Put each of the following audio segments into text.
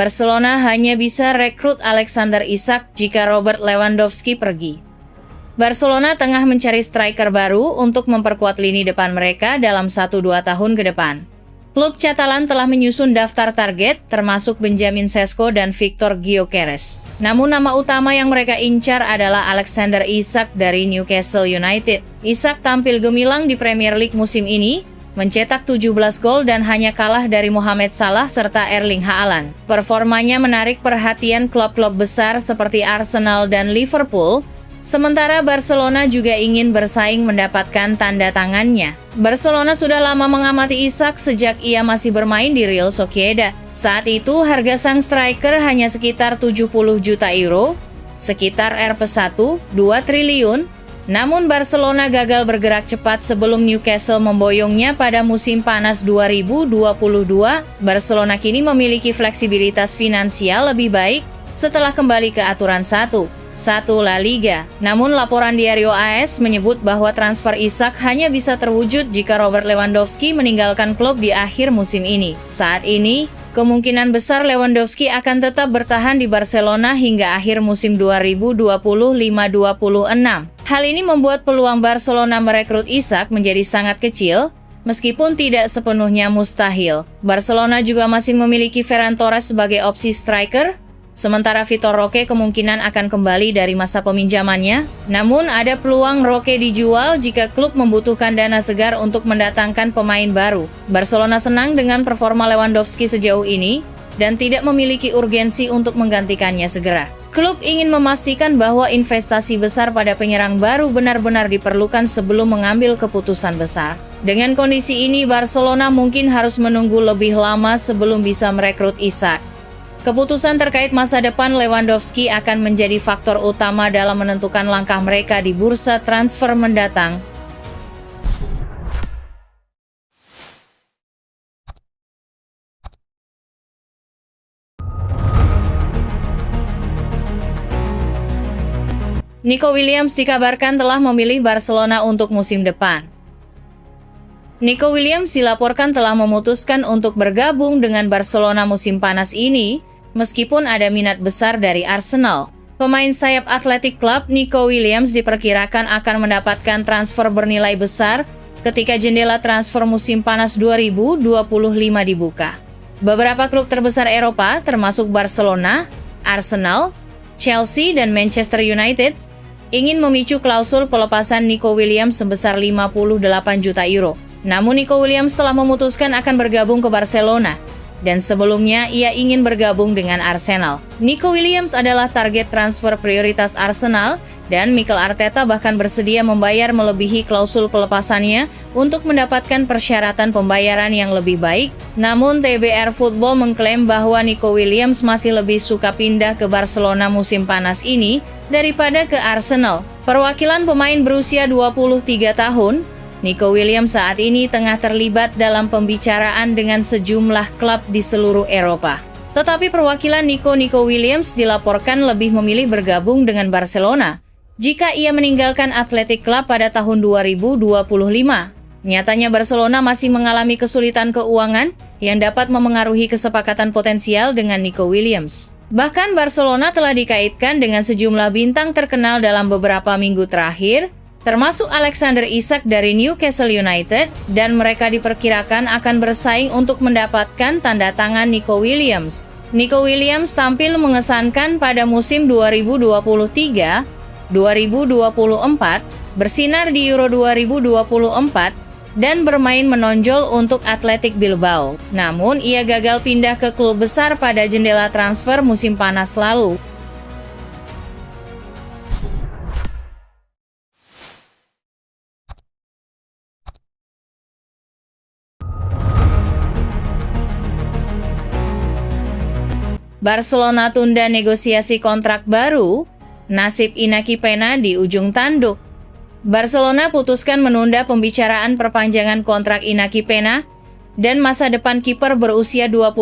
Barcelona hanya bisa rekrut Alexander Isak jika Robert Lewandowski pergi. Barcelona tengah mencari striker baru untuk memperkuat lini depan mereka dalam 1-2 tahun ke depan. Klub Catalan telah menyusun daftar target, termasuk Benjamin Sesko dan Victor Gyökeres. Namun nama utama yang mereka incar adalah Alexander Isak dari Newcastle United. Isak tampil gemilang di Premier League musim ini, mencetak 17 gol dan hanya kalah dari Mohamed Salah serta Erling Haaland. Performanya menarik perhatian klub-klub besar seperti Arsenal dan Liverpool, sementara Barcelona juga ingin bersaing mendapatkan tanda tangannya. Barcelona sudah lama mengamati Isak sejak ia masih bermain di Real Sociedad. Saat itu harga sang striker hanya sekitar 70 juta euro, sekitar Rp1, 2 triliun. Namun Barcelona gagal bergerak cepat sebelum Newcastle memboyongnya pada musim panas 2022. Barcelona kini memiliki fleksibilitas finansial lebih baik setelah kembali ke aturan 1 La Liga. Namun laporan Diario AS menyebut bahwa transfer Isak hanya bisa terwujud jika Robert Lewandowski meninggalkan klub di akhir musim ini. Saat ini, kemungkinan besar Lewandowski akan tetap bertahan di Barcelona hingga akhir musim 2025-26. Hal ini membuat peluang Barcelona merekrut Isak menjadi sangat kecil, meskipun tidak sepenuhnya mustahil. Barcelona juga masih memiliki Ferran Torres sebagai opsi striker, sementara Vitor Roque kemungkinan akan kembali dari masa peminjamannya. Namun ada peluang Roque dijual jika klub membutuhkan dana segar untuk mendatangkan pemain baru. Barcelona senang dengan performa Lewandowski sejauh ini dan tidak memiliki urgensi untuk menggantikannya segera. Klub ingin memastikan bahwa investasi besar pada penyerang baru benar-benar diperlukan sebelum mengambil keputusan besar. Dengan kondisi ini, Barcelona mungkin harus menunggu lebih lama sebelum bisa merekrut Isak. Keputusan terkait masa depan Lewandowski akan menjadi faktor utama dalam menentukan langkah mereka di bursa transfer mendatang. Nico Williams dikabarkan telah memilih Barcelona untuk musim depan. Nico Williams dilaporkan telah memutuskan untuk bergabung dengan Barcelona musim panas ini, meskipun ada minat besar dari Arsenal. Pemain sayap Athletic Club Nico Williams diperkirakan akan mendapatkan transfer bernilai besar ketika jendela transfer musim panas 2025 dibuka. Beberapa klub terbesar Eropa, termasuk Barcelona, Arsenal, Chelsea, dan Manchester United, ingin memicu klausul pelepasan Nico Williams sebesar 58 juta euro. Namun Nico Williams telah memutuskan akan bergabung ke Barcelona, dan sebelumnya ia ingin bergabung dengan Arsenal. Nico Williams adalah target transfer prioritas Arsenal, dan Mikel Arteta bahkan bersedia membayar melebihi klausul pelepasannya untuk mendapatkan persyaratan pembayaran yang lebih baik. Namun TBR Football mengklaim bahwa Nico Williams masih lebih suka pindah ke Barcelona musim panas ini daripada ke Arsenal. Perwakilan pemain berusia 23 tahun, Nico Williams saat ini tengah terlibat dalam pembicaraan dengan sejumlah klub di seluruh Eropa. Tetapi perwakilan Nico Williams dilaporkan lebih memilih bergabung dengan Barcelona jika ia meninggalkan Athletic Club pada tahun 2025. Nyatanya Barcelona masih mengalami kesulitan keuangan yang dapat memengaruhi kesepakatan potensial dengan Nico Williams. Bahkan Barcelona telah dikaitkan dengan sejumlah bintang terkenal dalam beberapa minggu terakhir, termasuk Alexander Isak dari Newcastle United, dan mereka diperkirakan akan bersaing untuk mendapatkan tanda tangan Nico Williams. Nico Williams tampil mengesankan pada musim 2023-2024, bersinar di Euro 2024, dan bermain menonjol untuk Athletic Bilbao. Namun, ia gagal pindah ke klub besar pada jendela transfer musim panas lalu. Barcelona tunda negosiasi kontrak baru, nasib Iñaki Peña di ujung tanduk. Barcelona putuskan menunda pembicaraan perpanjangan kontrak Iñaki Peña, dan masa depan kiper berusia 25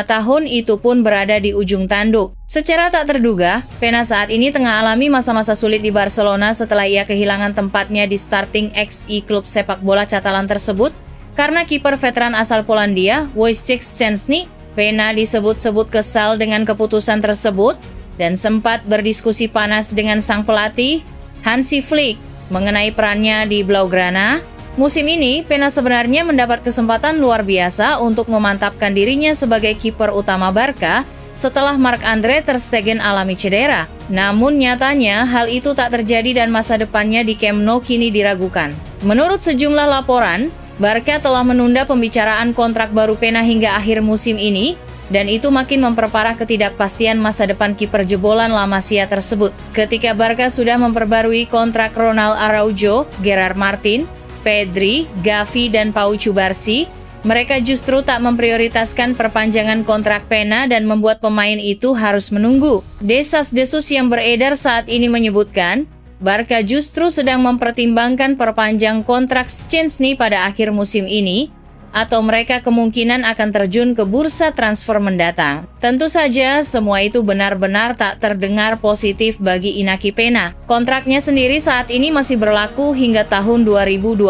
tahun itu pun berada di ujung tanduk. Secara tak terduga, Peña saat ini tengah alami masa-masa sulit di Barcelona setelah ia kehilangan tempatnya di starting XI klub sepak bola Catalan tersebut, karena kiper veteran asal Polandia, Wojciech Szczęsny, Pena disebut-sebut kesal dengan keputusan tersebut dan sempat berdiskusi panas dengan sang pelatih, Hansi Flick, mengenai perannya di Blaugrana. Musim ini, Pena sebenarnya mendapat kesempatan luar biasa untuk memantapkan dirinya sebagai kiper utama Barca setelah Marc-Andre ter Stegen alami cedera. Namun nyatanya hal itu tak terjadi dan masa depannya di Camp Nou kini diragukan. Menurut sejumlah laporan, Barca telah menunda pembicaraan kontrak baru Pena hingga akhir musim ini, dan itu makin memperparah ketidakpastian masa depan kiper jebolan La Masia tersebut. Ketika Barca sudah memperbarui kontrak Ronald Araujo, Gerard Martin, Pedri, Gavi, dan Pau Cubarsí, mereka justru tak memprioritaskan perpanjangan kontrak Pena dan membuat pemain itu harus menunggu. Desas-desus yang beredar saat ini menyebutkan, Barca justru sedang mempertimbangkan perpanjang kontrak Szczęsny pada akhir musim ini, atau mereka kemungkinan akan terjun ke bursa transfer mendatang. Tentu saja, semua itu benar-benar tak terdengar positif bagi Inaki Pena. Kontraknya sendiri saat ini masih berlaku hingga tahun 2026.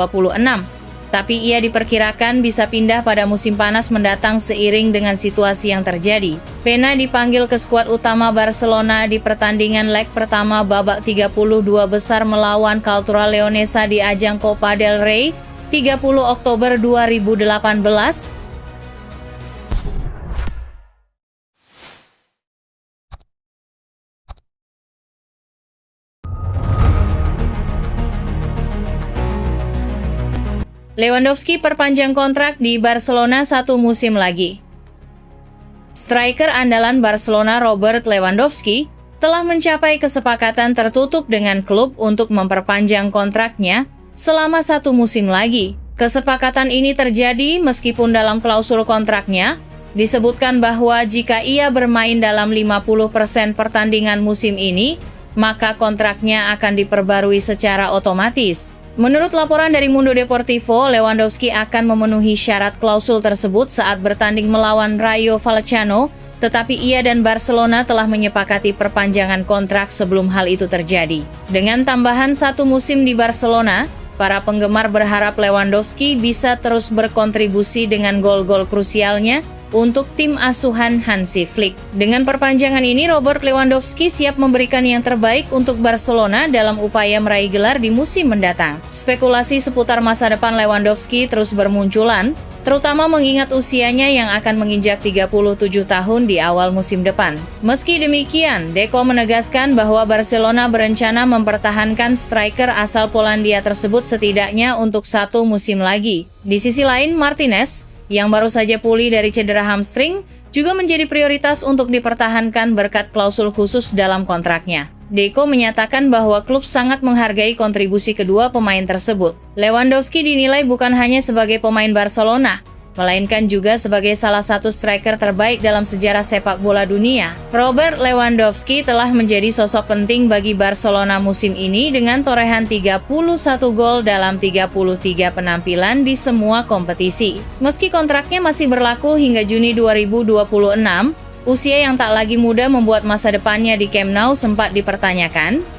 Tapi ia diperkirakan bisa pindah pada musim panas mendatang seiring dengan situasi yang terjadi. Pena dipanggil ke skuad utama Barcelona di pertandingan leg pertama babak 32 besar melawan Cultural Leonesa di ajang Copa del Rey 30 Oktober 2018. Lewandowski perpanjang kontrak di Barcelona 1 musim lagi. Striker andalan Barcelona Robert Lewandowski telah mencapai kesepakatan tertutup dengan klub untuk memperpanjang kontraknya selama 1 musim lagi. Kesepakatan ini terjadi meskipun dalam klausul kontraknya disebutkan bahwa jika ia bermain dalam 50% pertandingan musim ini, maka kontraknya akan diperbarui secara otomatis. Menurut laporan dari Mundo Deportivo, Lewandowski akan memenuhi syarat klausul tersebut saat bertanding melawan Rayo Vallecano, tetapi ia dan Barcelona telah menyepakati perpanjangan kontrak sebelum hal itu terjadi. Dengan tambahan 1 musim di Barcelona, para penggemar berharap Lewandowski bisa terus berkontribusi dengan gol-gol krusialnya untuk tim asuhan Hansi Flick. Dengan perpanjangan ini, Robert Lewandowski siap memberikan yang terbaik untuk Barcelona dalam upaya meraih gelar di musim mendatang. Spekulasi seputar masa depan Lewandowski terus bermunculan, terutama mengingat usianya yang akan menginjak 37 tahun di awal musim depan. Meski demikian, Deco menegaskan bahwa Barcelona berencana mempertahankan striker asal Polandia tersebut setidaknya untuk 1 musim lagi. Di sisi lain, Martinez yang baru saja pulih dari cedera hamstring, juga menjadi prioritas untuk dipertahankan berkat klausul khusus dalam kontraknya. Deco menyatakan bahwa klub sangat menghargai kontribusi kedua pemain tersebut. Lewandowski dinilai bukan hanya sebagai pemain Barcelona, melainkan juga sebagai salah satu striker terbaik dalam sejarah sepak bola dunia. Robert Lewandowski telah menjadi sosok penting bagi Barcelona musim ini dengan torehan 31 gol dalam 33 penampilan di semua kompetisi. Meski kontraknya masih berlaku hingga Juni 2026, usia yang tak lagi muda membuat masa depannya di Camp Nou sempat dipertanyakan.